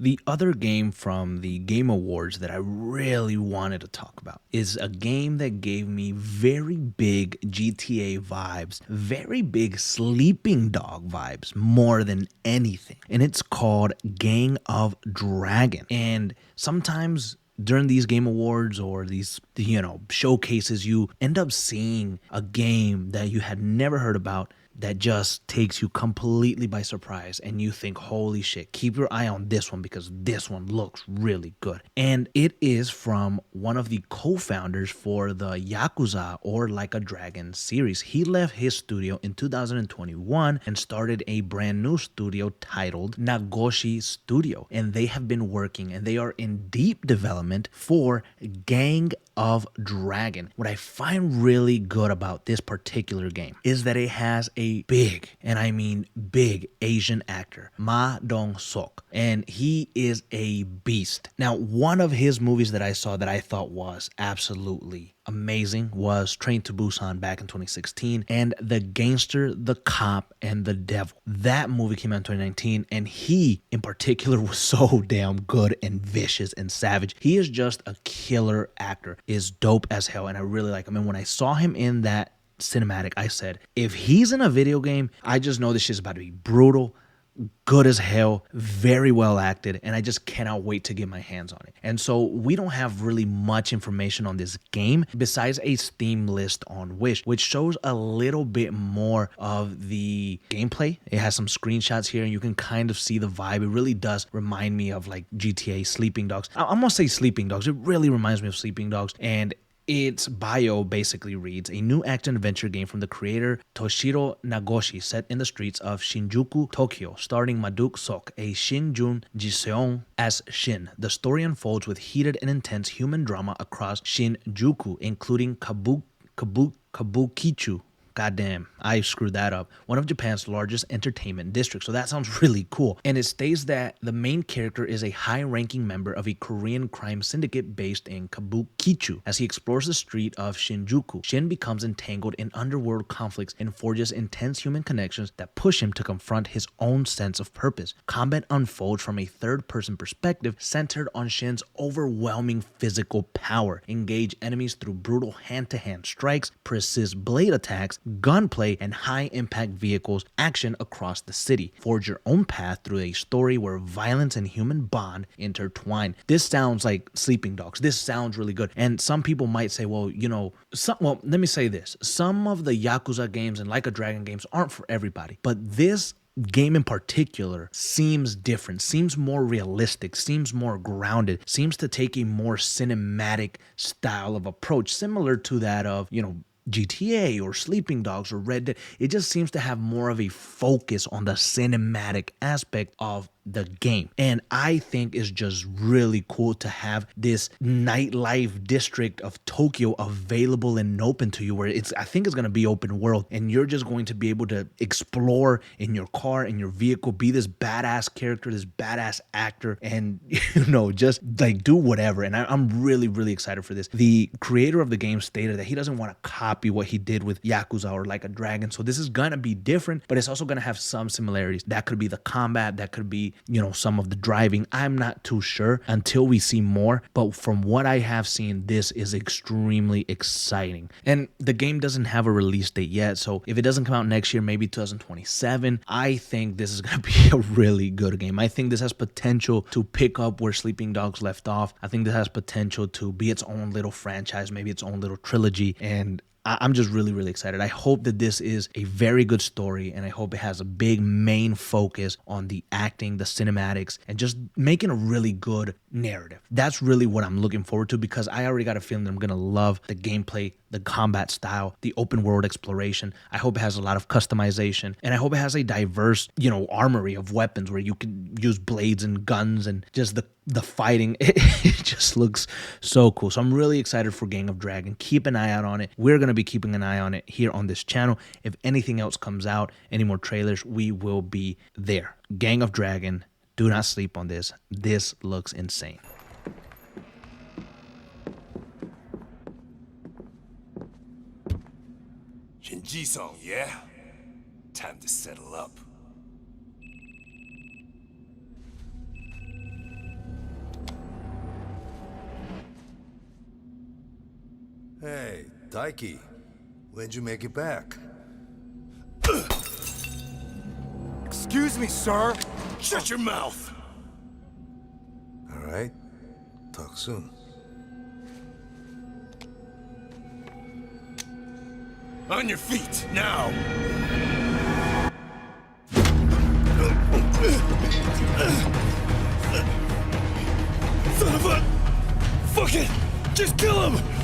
The other game from the Game Awards that I really wanted to talk about is a game that gave me very big GTA vibes, very big Sleeping Dog vibes more than anything. And it's called Gang of Dragon. And sometimes during these game awards or these showcases, you end up seeing a game that you had never heard about that just takes you completely by surprise, and you think, holy shit, keep your eye on this one because this one looks really good. And it is from one of the co-founders for the Yakuza or Like a Dragon series. He left his studio in 2021 and started a brand new studio titled Nagoshi Studio, and they have been working and they are in deep development for Gang of Dragon. What I find really good about this particular game is that it has a big, and I mean big, Asian actor, Ma Dong-seok, and he is a beast. Now, one of his movies that I saw that I thought was absolutely amazing was Train to Busan back in 2016, and The Gangster, the Cop, and the Devil. That movie came out in 2019, and he in particular was so damn good and vicious and savage. He is just a killer actor, is dope as hell, and I really like him. And when I saw him in that cinematic, I said, if he's in a video game, I just know this shit's about to be brutal, good as hell, very well acted, and I just cannot wait to get my hands on it. And so we don't have really much information on this game besides a Steam list on Wish, which shows a little bit more of the gameplay. It has some screenshots here and you can kind of see the vibe. It really does remind me of like GTA Sleeping Dogs. I'm gonna say Sleeping Dogs. It really reminds me of Sleeping Dogs. And its bio basically reads, a new action-adventure game from the creator Toshiro Nagoshi set in the streets of Shinjuku, Tokyo, starring Maduk-seok, a Shin-jun Jiseon as Shin. The story unfolds with heated and intense human drama across Shinjuku, including Kabukicho. Goddamn, I screwed that up. One of Japan's largest entertainment districts. So that sounds really cool. And it states that the main character is a high-ranking member of a Korean crime syndicate based in Kabukicho. As he explores the street of Shinjuku, Shin becomes entangled in underworld conflicts and forges intense human connections that push him to confront his own sense of purpose. Combat unfolds from a third-person perspective centered on Shin's overwhelming physical power. Engage enemies through brutal hand-to-hand strikes, precise blade attacks, gunplay, and high-impact vehicles action across the city. Forge your own path through a story where violence and human bond intertwine. This sounds like Sleeping Dogs. This sounds really good. And some people might say, well, let me say this. Some of the Yakuza games and Like a Dragon games aren't for everybody, but this game in particular seems different, seems more realistic, seems more grounded, seems to take a more cinematic style of approach, similar to that of, GTA or Sleeping Dogs or Red Dead. It just seems to have more of a focus on the cinematic aspect of the game. And I think it's just really cool to have this nightlife district of Tokyo available and open to you, where I think it's going to be open world and you're just going to be able to explore in your car, in your vehicle, be this badass character, this badass actor, and just like do whatever. And I'm really, really excited for this. The creator of the game stated that he doesn't want to copy what he did with Yakuza or Like a Dragon. So this is going to be different, but it's also going to have some similarities. That could be the combat, that could be some of the driving. I'm not too sure until we see more, but from what I have seen, this is extremely exciting. And the game doesn't have a release date yet, so if it doesn't come out next year, maybe 2027, I think this is going to be a really good game. I think this has potential to pick up where Sleeping Dogs left off. I think this has potential to be its own little franchise, maybe its own little trilogy, and I'm just really, really excited. I hope that this is a very good story, and I hope it has a big main focus on the acting, the cinematics, and just making a really good narrative. That's really what I'm looking forward to, because I already got a feeling that I'm going to love the gameplay, the combat style, the open world exploration. I hope it has a lot of customization, and I hope it has a diverse, armory of weapons where you can use blades and guns, and just the fighting. It just looks so cool. So I'm really excited for Gang of Dragon. Keep an eye out on it. We're going to be keeping an eye on it here on this channel. If anything else comes out, any more trailers, we will be there. Gang of Dragon, do not sleep on this. This looks insane. Shinji-song, yeah? Time to settle up. Hey, Daiki. When'd you make it back? Excuse me, sir! Shut your mouth! Alright. Talk soon. On your feet, now! Son of a... Fuck it! Just kill him!